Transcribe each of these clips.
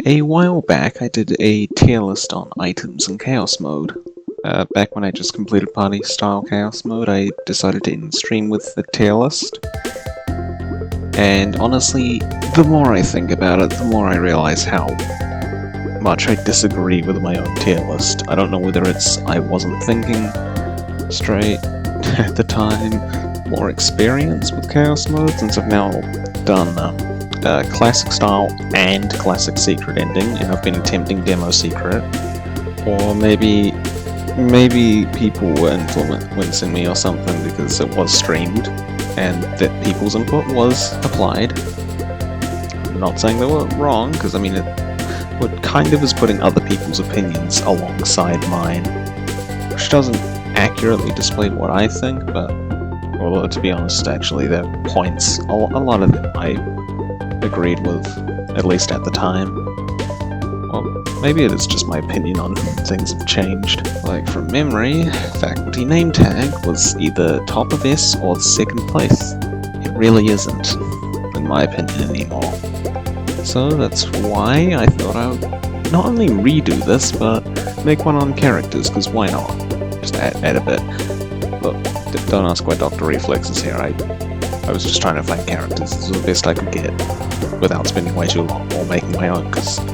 A while back I did a tier list on items in Chaos Mode. Back when I just completed Party Style Chaos Mode, I decided to end stream with the tier list. And honestly, the more I think about it, the more I realize how much I disagree with my own tier list. I don't know whether it's I wasn't thinking straight at the time, more experience with Chaos Mode, since I've now done Classic Style and Classic Secret Ending, and I've been attempting Demo Secret. Or maybe people were influencing me or something because it was streamed, and that people's input was applied. I'm not saying they were wrong, because I mean it kind of is putting other people's opinions alongside mine, which doesn't accurately display what I think, but although to be honest, actually, their points, a lot of it I agreed with, at least at the time. Well, maybe it is just my opinion on things have changed. Like, from memory, faculty name tag was either top of S or second place. It really isn't, in my opinion, anymore. So that's why I thought I would not only redo this, but make one on characters, because why not? Just add a bit. Look, don't ask why Dr. Reflex is here, I was just trying to find characters. This was the best I could get, without spending way too long or making my own, because I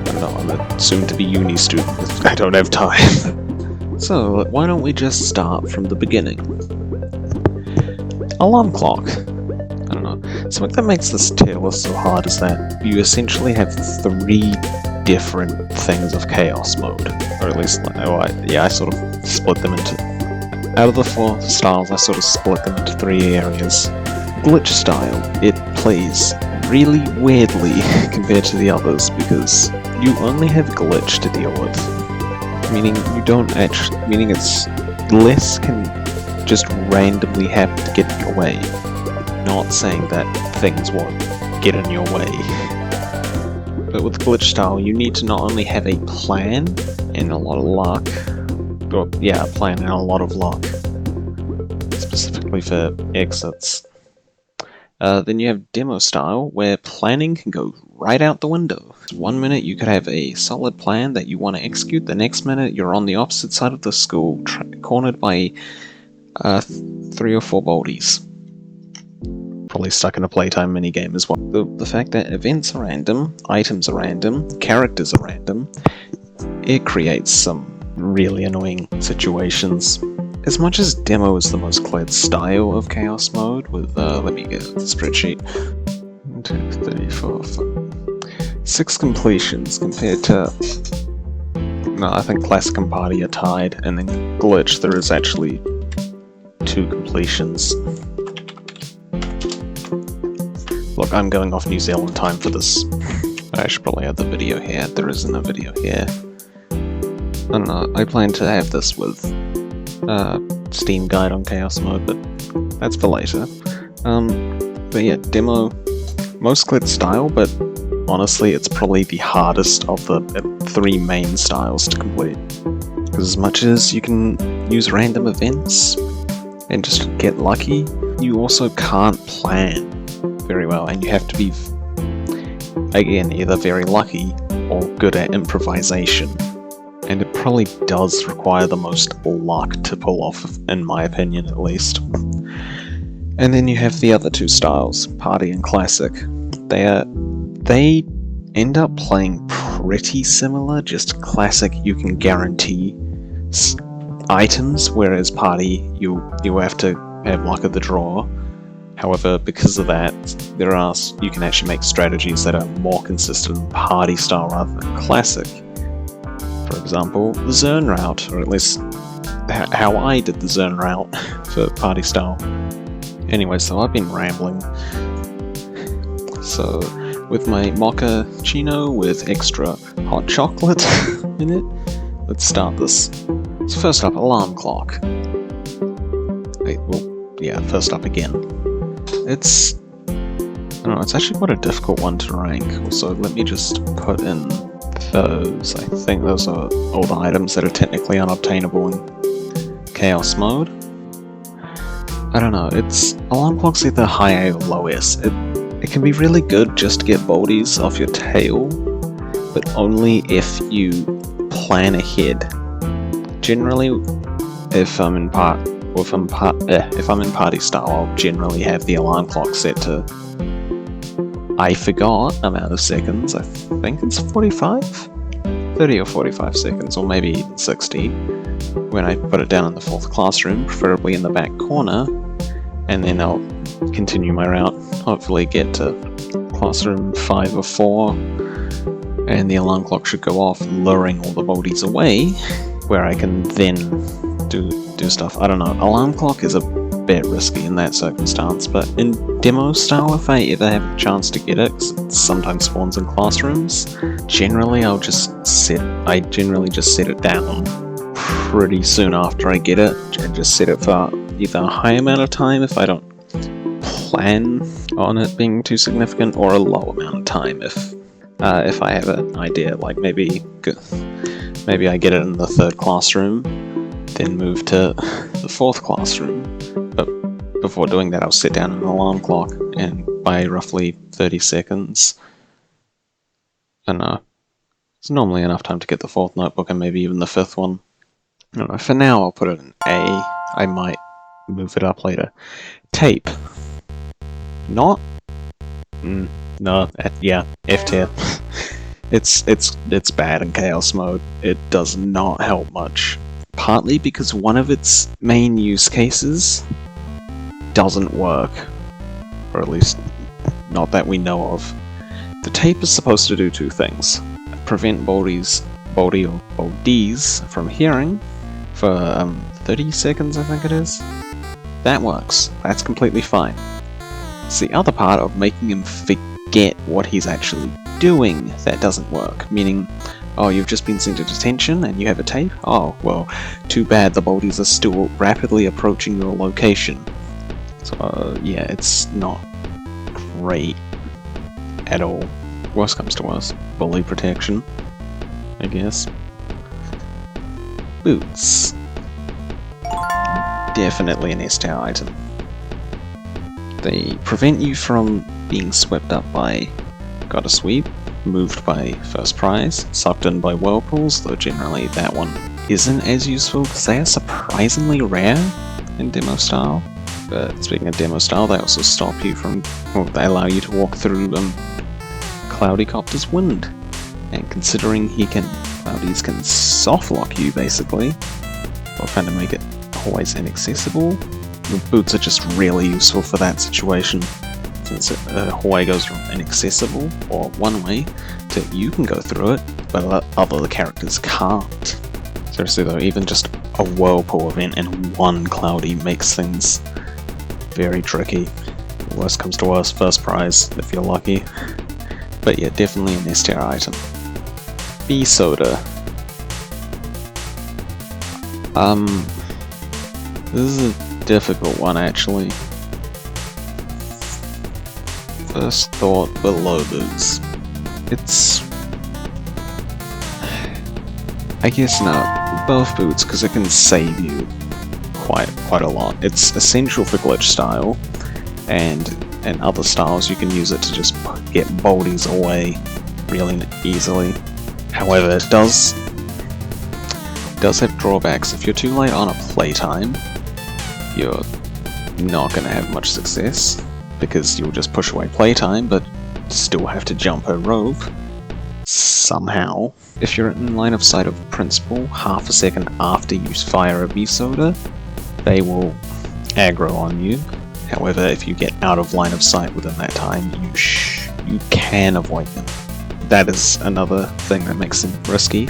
don't know, I'm a soon-to-be uni student. I don't have time. So, why don't we just start from the beginning? Alarm clock. I don't know. Something that makes this tier list so hard is that you essentially have 3 different things of Chaos Mode. Or at least, I sort of split them into... Out of the 4 styles, I sort of split them into 3 areas. Glitch style. It plays really weirdly compared to the others because you only have glitch to deal with. Meaning it's less can just randomly happen to get in your way. Not saying that things won't get in your way. But with glitch style, you need to not only have a plan and a lot of luck, a plan and a lot of luck, specifically for exits. Then you have demo style, where planning can go right out the window. 1 minute you could have a solid plan that you want to execute, the next minute you're on the opposite side of the school, cornered by 3 or 4 Baldies. Probably stuck in a playtime minigame as well. The fact that events are random, items are random, characters are random, it creates some really annoying situations. As much as demo is the most cleared style of Chaos Mode, with, let me get the spreadsheet. 1, 2, 3, 4, 5. 6 completions compared to... No, I think Classic and Party are tied, and then Glitch, there is actually 2 completions. Look, I'm going off New Zealand time for this. I should probably have the video here. There isn't a video here. I don't know, I plan to have this with Steam guide on Chaos Mode, but that's for later. But yeah, demo, most cleared style, but honestly it's probably the hardest of the 3 main styles to complete. Because as much as you can use random events and just get lucky, you also can't plan very well, and you have to be, again, either very lucky or good at improvisation. And it probably does require the most luck to pull off, in my opinion at least. And then you have the other 2 styles, Party and Classic. They end up playing pretty similar, just Classic you can guarantee items, whereas Party you have to have luck of the draw. However, because of that, you can actually make strategies that are more consistent in Party style rather than Classic. For example, the Zern route, or at least how I did the Zern route for Party style. Anyway, so I've been rambling. So, with my mochaccino with extra hot chocolate in it, let's start this. So first up, alarm clock. First up again. I don't know, it's actually quite a difficult one to rank. Also, let me just put in those. I think those are all the items that are technically unobtainable in Chaos Mode. I don't know, alarm clock's either high A or low S. It can be really good just to get Baldies off your tail, but only if you plan ahead. Generally, if I'm in party style, I'll generally have the alarm clock set to, I forgot amount of seconds. I think it's 45, 30 or 45 seconds, or maybe even 60. When I put it down in the 4th classroom, preferably in the back corner, and then I'll continue my route. Hopefully, get to classroom 5 or 4, and the alarm clock should go off, luring all the Baldies away, where I can then do stuff. I don't know, alarm clock is a bit risky in that circumstance, but in demo style, if I ever have a chance to get it, 'cause it sometimes spawns in classrooms, generally I generally just set it down pretty soon after I get it, and just set it for either a high amount of time if I don't plan on it being too significant, or a low amount of time if I have an idea, like maybe I get it in the 3rd classroom, then move to the 4th classroom. But before doing that, I'll set down an alarm clock, and by roughly 30 seconds, I don't know, it's normally enough time to get the 4th notebook and maybe even the 5th one. I don't know, for now I'll put it in A, I might move it up later. Tape. Not? No, yeah, F tier. It's bad in chaos mode. It does not help much. Partly because one of its main use cases doesn't work. Or at least, not that we know of. The tape is supposed to do 2 things. Prevent Baldi or Baldies from hearing for 30 seconds, I think it is. That works. That's completely fine. It's the other part of making him forget what he's actually doing that doesn't work. Meaning, oh, you've just been sent to detention and you have a tape? Oh, well, too bad, the Baldies are still rapidly approaching your location. So, yeah, it's not great at all. Worst comes to worst, bully protection, I guess. Boots. Definitely an S-tier item. They prevent you from being swept up by Gotta Sweep, moved by First Prize, sucked in by Whirlpools, though generally that one isn't as useful because they are surprisingly rare in demo style. But speaking of demo style, they also stop you from, well, they allow you to walk through Cloudy Copter's wind. And considering Cloudies can soft lock you basically, or kind of make it always inaccessible, the boots are just really useful for that situation. Since hallway goes from inaccessible, or one way, to you can go through it, but other characters can't. Seriously though, even just a Whirlpool event in one Cloudy makes things very tricky. Worst comes to worst, First Prize, if you're lucky. But yeah, definitely an S-tier item. B soda. This is a difficult one actually. First thought, below boots. It's... I guess not. Both boots, because it can save you quite a lot. It's essential for glitch style, and in other styles you can use it to just get Baldies away really easily. However, it does have drawbacks. If you're too late on a playtime, you're not going to have much success, because you'll just push away playtime, but still have to jump her rope somehow. If you're in line of sight of Principal half a second after you fire a B-Soda, they will aggro on you. However, if you get out of line of sight within that time, you can avoid them. That is another thing that makes them risky.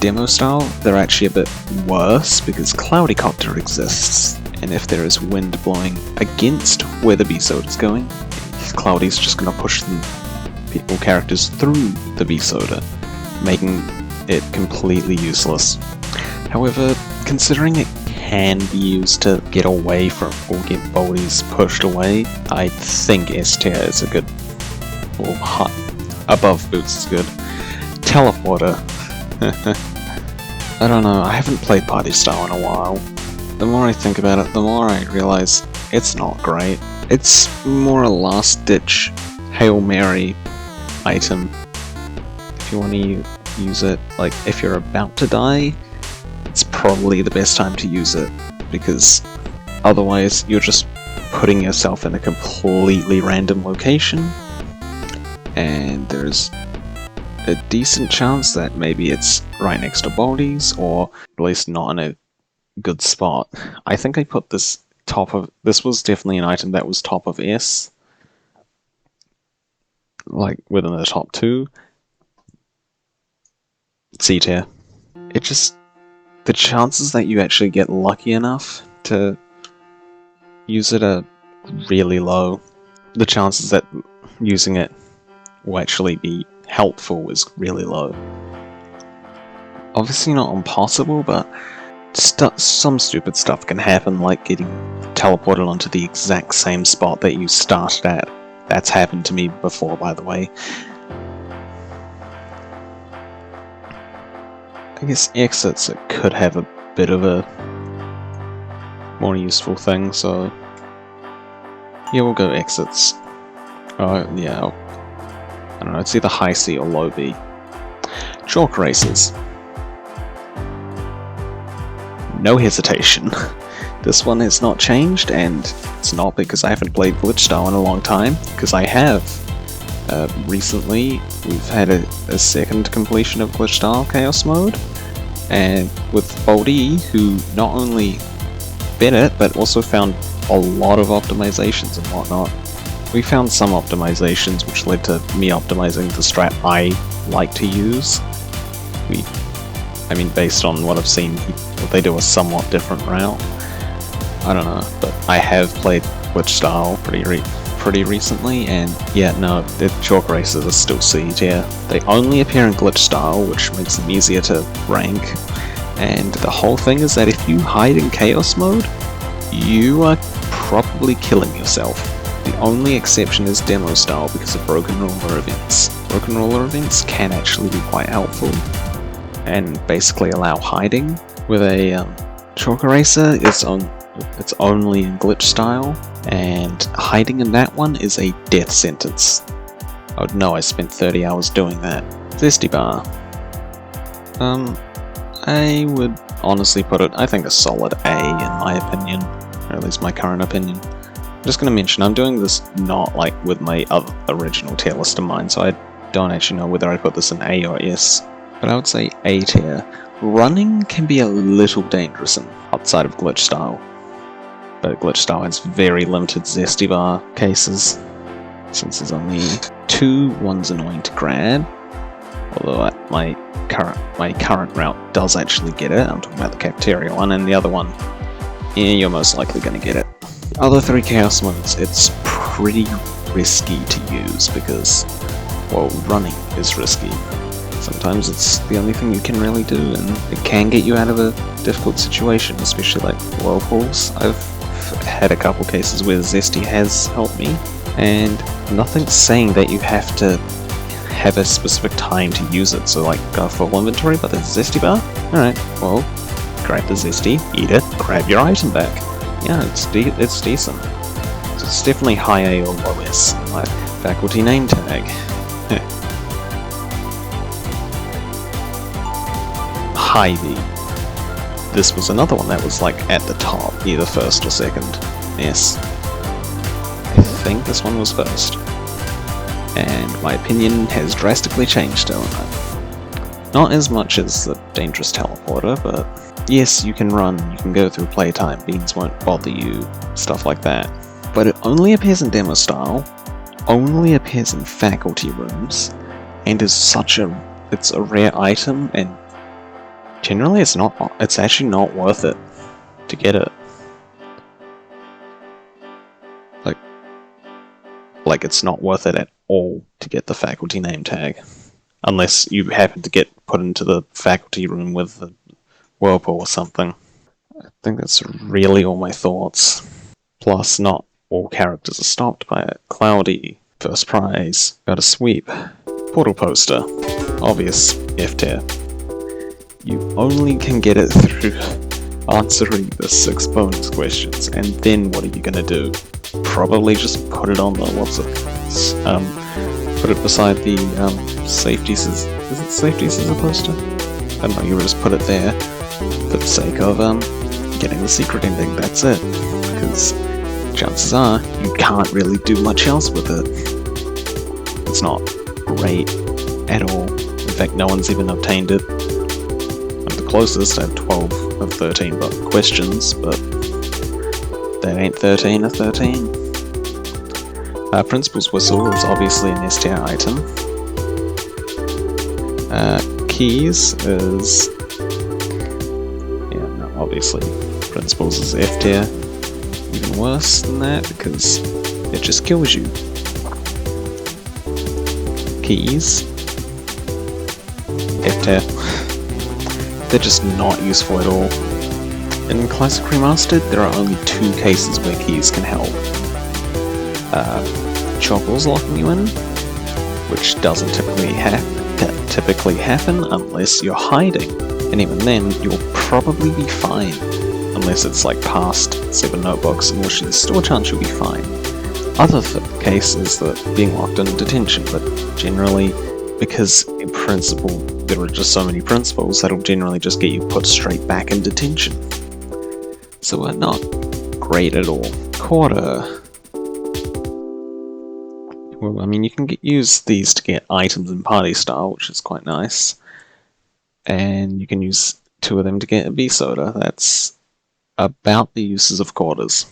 Demo style, they're actually a bit worse because Cloudy Copter exists, and if there is wind blowing against where the B-Soda is going, Cloudy's just going to push characters through the B-Soda, making it completely useless. However, considering it can be used to get away from, or get Baldies pushed away, I think S-tier is a good, or above boots is good. Teleporter. I don't know, I haven't played party style in a while. The more I think about it, the more I realize it's not great. It's more a last-ditch Hail Mary item. if you want to use it, like if you're about to die, it's probably the best time to use it, because otherwise you're just putting yourself in a completely random location, and there's a decent chance that maybe it's right next to Baldi's, or at least not in a good spot. I think I put this this was definitely an item that was top of S, like within the top 2. C tier. It just, the chances that you actually get lucky enough to use it are really low. The chances that using it will actually be helpful is really low. Obviously not impossible, but some stupid stuff can happen, like getting teleported onto the exact same spot that you started at. That's happened to me before, by the way. I guess exits, it could have a bit of a more useful thing, so yeah, we'll go exits. Oh yeah, I don't know, it's either high C or low B. Chalk races. No hesitation. This one has not changed, and it's not because I haven't played Glitch Style in a long time, because I have. Recently, we've had a second completion of Glitch Style Chaos Mode, and with Baldi, who not only beat it, but also found a lot of optimizations and whatnot. We found some optimizations which led to me optimizing the strat I like to use. I mean, based on what I've seen, they do a somewhat different route. I don't know, but I have played Glitch Style pretty recently, and yeah, no, the chalk races are still C tier. They only appear in Glitch Style, which makes them easier to rank, and the whole thing is that if you hide in Chaos Mode, you are probably killing yourself. The only exception is Demo Style because of Broken Ruler events. Broken Ruler events can actually be quite helpful, and basically allow hiding. With a chalk eraser, it's only in Glitch Style, and hiding in that one is a death sentence. Oh no, I spent 30 hours doing that. Zesty Bar. I would honestly put it, I think, a solid A in my opinion, or at least my current opinion. I'm just going to mention, I'm doing this not like with my other original tier list in mind, so I don't actually know whether I put this in A or S, but I would say A tier. Running can be a little dangerous outside of Glitch Style, but Glitch Style has very limited Zesty Bar cases, since there's only 2, one's annoying to grab, although my current route does actually get it. I'm talking about the cafeteria one, and the other one, yeah, you're most likely going to get it. The other 3 chaos modes, it's pretty risky to use because, well, running is risky. Sometimes it's the only thing you can really do, and it can get you out of a difficult situation, especially like whirlpools. I've had a couple cases where Zesty has helped me, and nothing's saying that you have to have a specific time to use it, so like go full inventory, but there's a Zesty Bar? Alright, well, grab the Zesty, eat it, grab your item back. Yeah, it's decent. So it's definitely high A or low S, like faculty name tag. High B. This was another one that was like at the top, either first or second. Yes. I think this one was first. And my opinion has drastically changed on it. Not as much as the dangerous teleporter, but yes, you can run, you can go through playtime, beans won't bother you, stuff like that. But it only appears in Demo Style, only appears in faculty rooms, and is it's a rare item, and generally it's actually not worth it to get it. Like it's not worth it at all to get the faculty name tag. Unless you happen to get put into the faculty room with the whirlpool or something. I think that's really all my thoughts. Plus, not all characters are stopped by it. Cloudy, first prize, got a sweep. Portal poster, obvious F tier. You only can get it through answering the 6 bonus questions, and then what are you gonna do? Probably just put it on the put it beside the safety scissors. Is it safety scissor poster? I don't know, you would just put it there for the sake of getting the secret ending, that's it. Because chances are, you can't really do much else with it. It's not great at all. In fact, no one's even obtained it. I'm the closest, I have 12 of 13 questions, but that ain't 13 of 13. Principal's Whistle is obviously an S tier item. Keys is... yeah, no, obviously Principal's is F tier. Even worse than that, because it just kills you. Keys, F tier. They're just not useful at all. In Classic Remastered, there are only 2 cases where keys can help. Choggles locking you in, which doesn't typically happen unless you're hiding, and even then, you'll probably be fine. Unless it's like past 7 notebooks, in which there's still a chance you'll be fine. Other cases that being locked in detention, but generally, because in principle there are just so many principles, that'll generally just get you put straight back in detention. So we're not great at all. Quarter. Well, I mean, you can use these to get items in party style, which is quite nice. And you can use 2 of them to get a B soda. That's about the uses of quarters.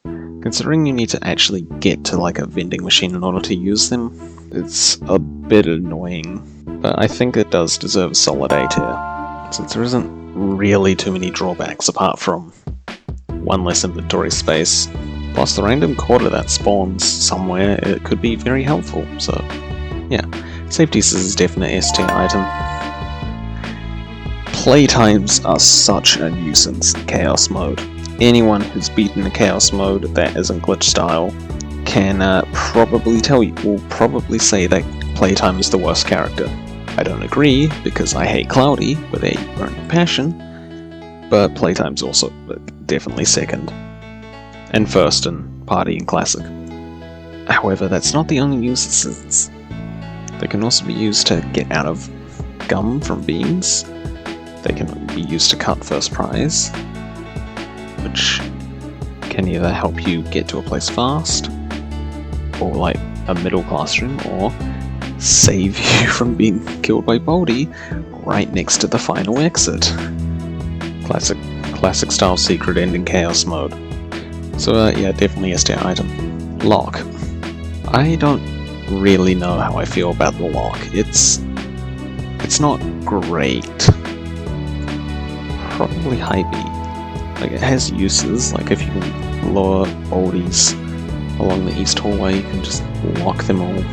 Considering you need to actually get to like a vending machine in order to use them, it's a bit annoying. But I think it does deserve a solid A tier, since there isn't really too many drawbacks apart from 1 less inventory space. Plus the random quarter that spawns somewhere, it could be very helpful, so yeah. Safety scissors is definitely an S tier item. Playtimes are such a nuisance in Chaos Mode. Anyone who's beaten the Chaos Mode that isn't glitch style can will probably say that Playtime is the worst character. I don't agree, because I hate Cloudy with a burning passion, but Playtime's also definitely second. And first in Party and Classic. However, that's not the only uses. They can also be used to get out of gum from beans. They can be used to cut first prize, which can either help you get to a place fast, or like a middle classroom, or save you from being killed by Baldi right next to the final exit. Classic style secret ending Chaos Mode. So yeah, definitely S tier item. Lock. I don't really know how I feel about the lock. It's not great. Probably high B. Like, it has uses, like if you can lure oldies along the east hallway, you can just lock them all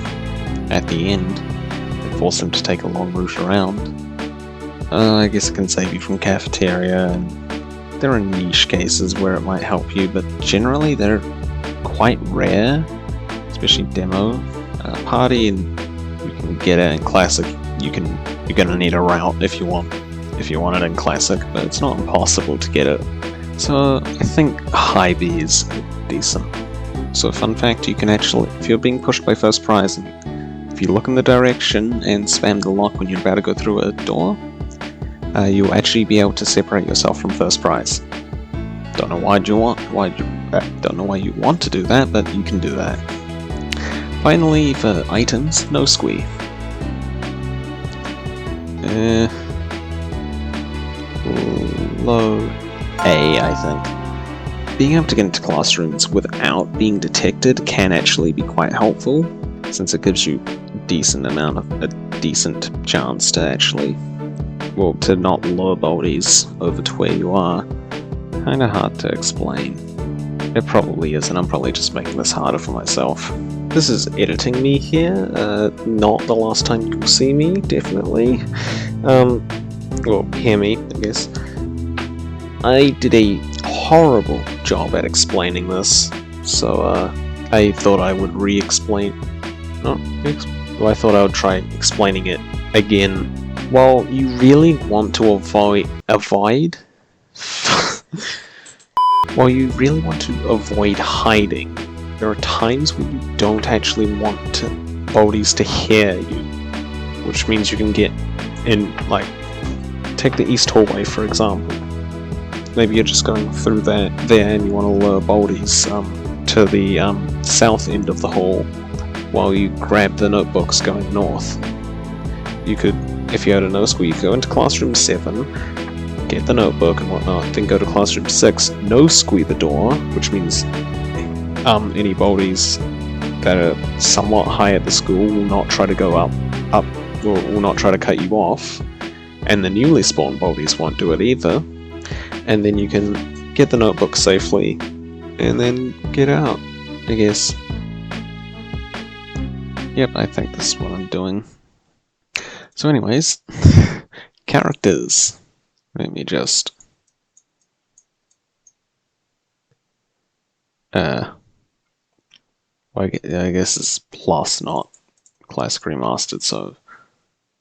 at the end and force them to take a long route around. I guess it can save you from cafeteria, and there are niche cases where it might help you, but generally they're quite rare, especially demo. Party, and you can get it in Classic. You're gonna need a route if you want it in Classic, but it's not impossible to get it. So I think high B is decent. So fun fact, you can actually, if you're being pushed by first prize, and if you look in the direction and spam the lock when you're about to go through a door, you'll actually be able to separate yourself from first prize. Don't know why you want to do that, but you can do that. Finally, for items, no squee. Low A, I think. Being able to get into classrooms without being detected can actually be quite helpful, since it gives you a decent chance to actually, well, to not lure Baldies over to where you are. Kinda hard to explain. It probably is, and I'm probably just making this harder for myself. This is editing me here, not the last time you'll see me, definitely. Well, hear me, I guess. I did a horrible job at explaining this, so I thought I would I thought I would try explaining it again. While you really want to avoid while you really want to avoid hiding, there are times when you don't actually want to Baldies to hear you, which means you can get in, like, take the East Hallway for example. Maybe you're just going through there and you want to lure Baldies to the south end of the hall while you grab the notebooks going north. You could, if you had a no school, you could go into classroom 7, get the notebook and whatnot, then go to classroom 6, no squeeze the door, which means any Baldies that are somewhat high at the school will not try to go up, will not try to cut you off, and the newly spawned Baldies won't do it either, and then you can get the notebook safely, and then get out, I guess. Yep, I think this is what I'm doing. So anyways, characters. Let me just... I guess it's plus, not classic remastered, so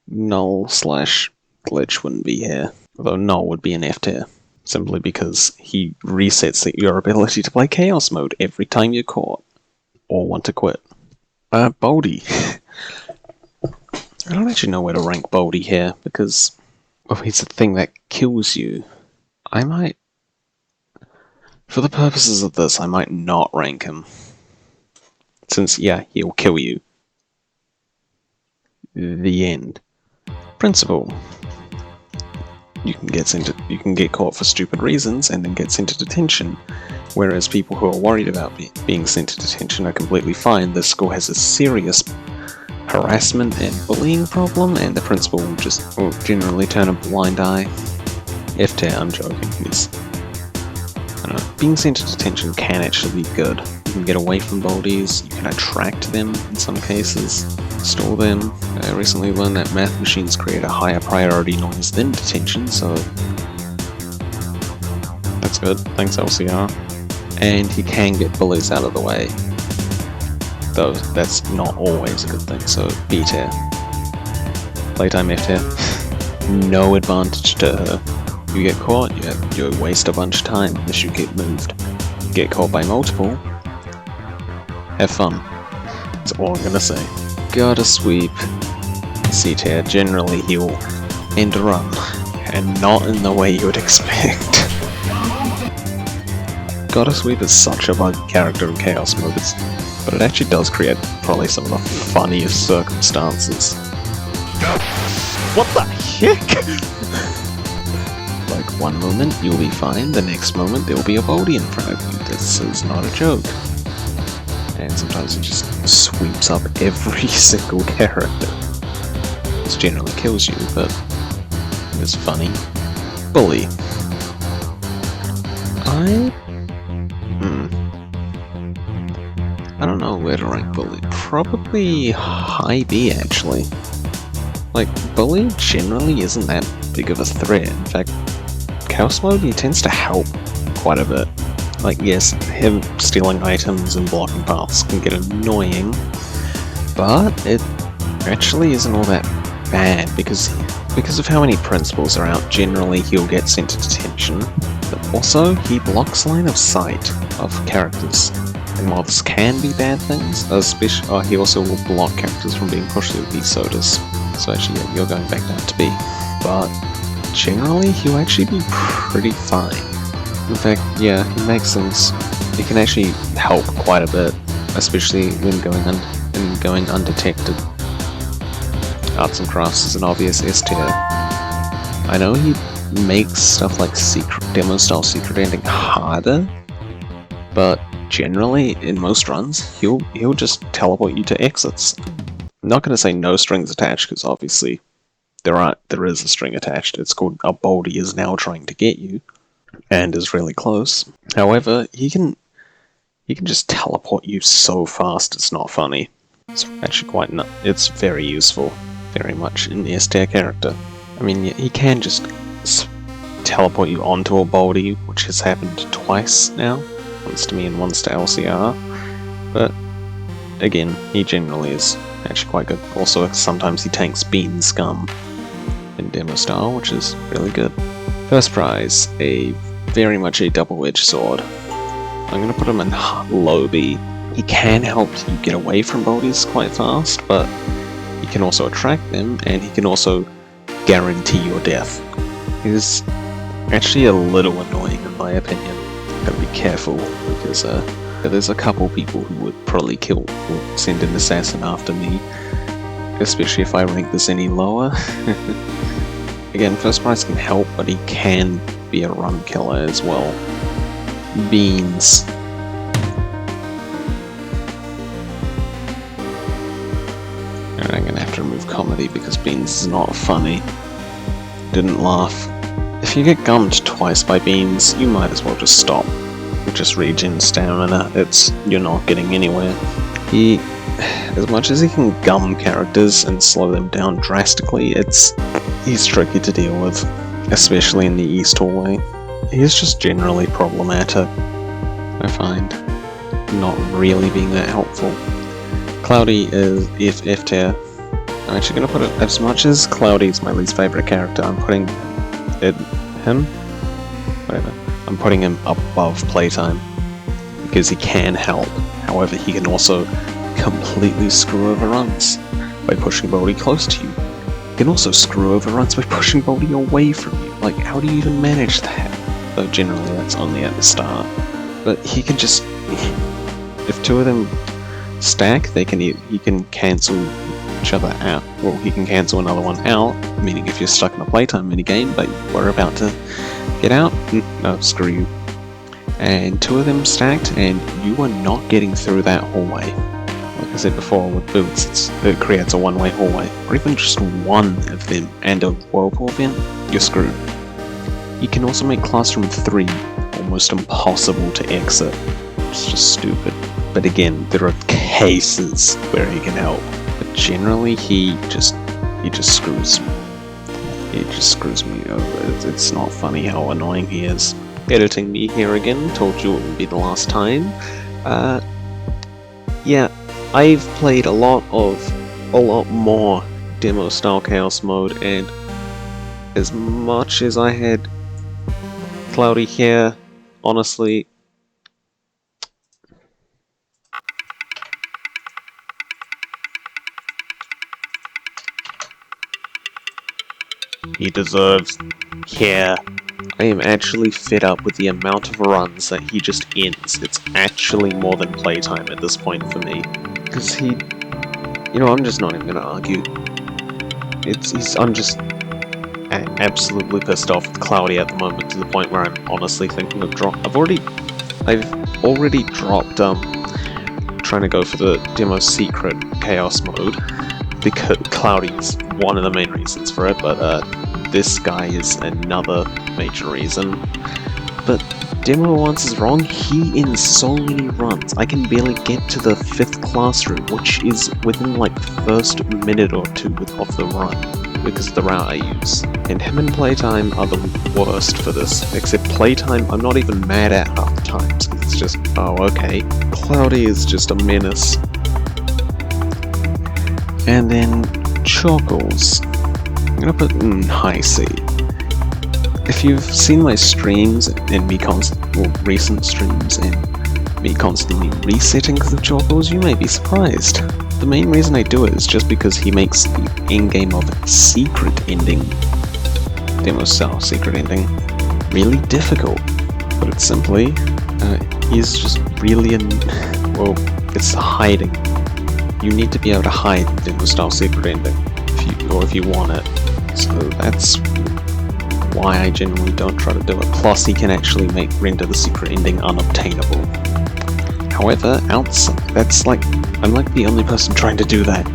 null/glitch wouldn't be here. Although null would be an F tier, simply because he resets your ability to play Chaos Mode every time you're caught, or want to quit. Baldi. I don't actually know where to rank Baldi here, because, well, he's a thing that kills you. I might... For the purposes of this, I might not rank him. Since, yeah, he'll kill you. The end. Principle. You can get caught for stupid reasons and then get sent to detention. Whereas people who are worried about being sent to detention are completely fine. The school has a serious harassment and bullying problem, and the principal will generally turn a blind eye. F tier, I'm joking. I don't know. Being sent to detention can actually be good. You can get away from Baldies, you can attract them in some cases, store them. I recently learned that math machines create a higher priority noise than detention, so that's good. Thanks, LCR. And he can get bullies out of the way. Though that's not always a good thing, so B tier. Playtime F tier. No advantage to her. You get caught, you waste a bunch of time unless you get moved. Get caught by multiple, have fun. That's all I'm gonna say. Gotta sweep. C tier. Generally he'll end a run, and not in the way you would expect. Gotta Sweep is such a buggy character in Chaos Mode, but it actually does create probably some of the funniest circumstances. What the heck? Like, one moment you'll be fine, the next moment there will be a Baldi in front of you. This is not a joke. And sometimes it just sweeps up every single character. This generally kills you, but it's funny. Bully. I don't know where to rank Bully. Probably high B, actually. Like, Bully generally isn't that big of a threat. In fact, Chaos Mode, he tends to help quite a bit. Like, yes, him stealing items and blocking paths can get annoying, but it actually isn't all that bad, because of how many principals are out, generally he'll get sent to detention, but also he blocks line of sight of characters. And while this can be bad things, especially, he also will block characters from being pushed through B sodas. So actually, yeah, you're going back down to B. But generally, he'll actually be pretty fine. In fact, yeah, he makes things. He can actually help quite a bit, especially when going undetected. Arts and Crafts is an obvious S tier. I know he makes stuff like demo-style secret ending harder, but generally, in most runs, he'll just teleport you to exits. I'm not going to say no strings attached, because obviously there is a string attached. It's called a Baldi is now trying to get you, and is really close. However, he can just teleport you so fast it's not funny. It's actually it's very useful, very much an S tier character. I mean, he can just teleport you onto a Baldi, which has happened twice now. Once to me and once to LCR, but again, he generally is actually quite good. Also, sometimes he tanks Bean Scum in demo style, which is really good. First prize, very much a double-edged sword. I'm gonna put him in low B. He can help you get away from Baldi's quite fast, but he can also attract them, and he can also guarantee your death. He's actually a little annoying in my opinion. Gotta be careful, because there's a couple people who would probably send an assassin after me, especially if I rank this any lower. Again, first prize can help, but he can be a run killer as well. Beans. Alright, I'm gonna have to remove comedy because Beans is not funny. Didn't laugh. If you get gummed twice by Beans, you might as well just stop. Just regen stamina, you're not getting anywhere. As much as he can gum characters and slow them down drastically, he's tricky to deal with, especially in the East hallway. He's just generally problematic, I find, not really being that helpful. Cloudy is F tier. I'm actually gonna put it, as much as Cloudy's my least favorite character, I'm putting I'm putting him above Playtime, because he can help. However, he can also completely screw over runs by pushing Baldi close to you. He can also screw over runs by pushing Baldi away from you. Like, how do you even manage that? Though generally that's only at the start. But he can just... if two of them stack, he can cancel each other out. Well, he can cancel another one out, meaning if you're stuck in a Playtime minigame, but we're about to get out, no, screw you. And two of them stacked, and you are not getting through that hallway. Like I said before, with boots, it creates a one-way hallway. Or even just one of them and a whirlpool vent, you're screwed. You can also make Classroom 3 almost impossible to exit. It's just stupid. But again, there are cases where he can help. But generally, he just screws me. He just screws me over. It's not funny how annoying he is. Editing me here again, told you it would be the last time. Yeah, I've played a lot more demo style Chaos Mode, and as much as I had Cloudy here, honestly, he deserves here. I am actually fed up with the amount of runs that he just ends. It's actually more than Playtime at this point for me. Because I'm just not even gonna argue. I'm just absolutely pissed off with Cloudy at the moment, to the point where I'm honestly thinking of I've already dropped trying to go for the demo secret Chaos Mode, because Cloudy's one of the main reasons for it, but this guy is another major reason. But Demo once is wrong, he ends so many runs. I can barely get to the 5th classroom, which is within like the first minute or two of the run, because of the route I use. And him and Playtime are the worst for this, except Playtime I'm not even mad at half the times, because it's just, oh okay. Cloudy is just a menace. And then Chockles. I'm gonna put in high C. If you've seen my streams and recent streams and me constantly resetting the Chockles, you may be surprised. The main reason I do it is just because he makes the endgame of secret ending, demo style secret ending, really difficult. But it's simply, he's just really it's hiding. You need to be able to hide the demo style secret ending, if you want it. So that's why I generally don't try to do it. Plus, he can actually render the secret ending unobtainable. However, I'm like the only person trying to do that.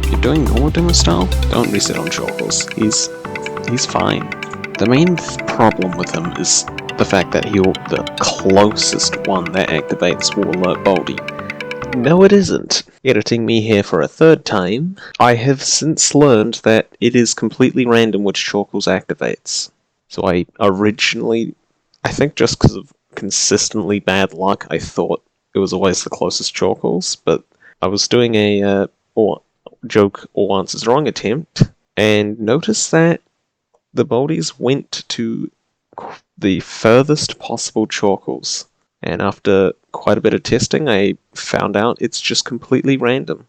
If you're doing normal demo style, don't reset on Chockles. He's fine. The main problem with him is the fact that the closest one that activates will alert Baldi. No, it isn't. Editing me here for a third time, I have since learned that it is completely random which Chockles activates. So I think just because of consistently bad luck, I thought it was always the closest Chockles, but I was doing a joke or answers wrong attempt, and noticed that the Baldis went to the furthest possible Chockles, and after quite a bit of testing, I found out it's just completely random.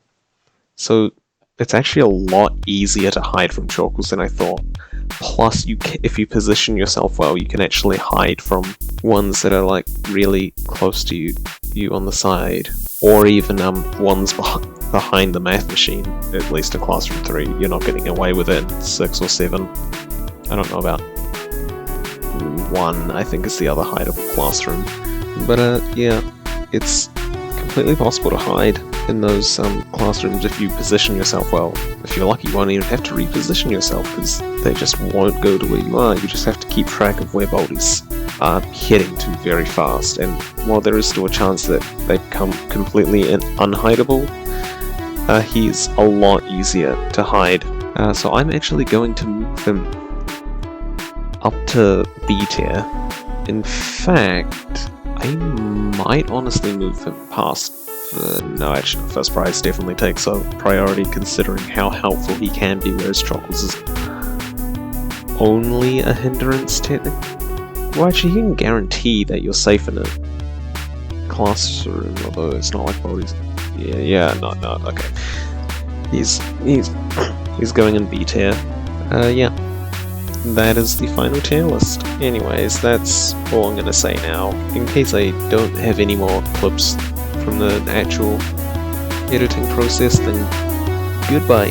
So it's actually a lot easier to hide from chocolates than I thought. Plus, if you position yourself well, you can actually hide from ones that are like really close to you on the side, or even ones behind the math machine. At least in Classroom 3, you're not getting away with it. 6 or 7. I don't know about 1. I think is the other hideable classroom. But yeah, it's completely possible to hide in those classrooms if you position yourself well. If you're lucky, you won't even have to reposition yourself because they just won't go to where you are. You just have to keep track of where Baldi's are heading to very fast, and while there is still a chance that they become completely unhideable, he's a lot easier to hide. So I'm actually going to move him up to B tier. In fact, I might honestly move him past. No, actually, first prize definitely takes a priority considering how helpful he can be, whereas Chockles is only a hindrance, technically. Well, actually, you can guarantee that you're safe in a classroom, although it's not like Baldi's. No, okay. He's going in B tier. Yeah. That is the final tier list. Anyways, that's all I'm gonna say now. In case I don't have any more clips from the actual editing process, then goodbye.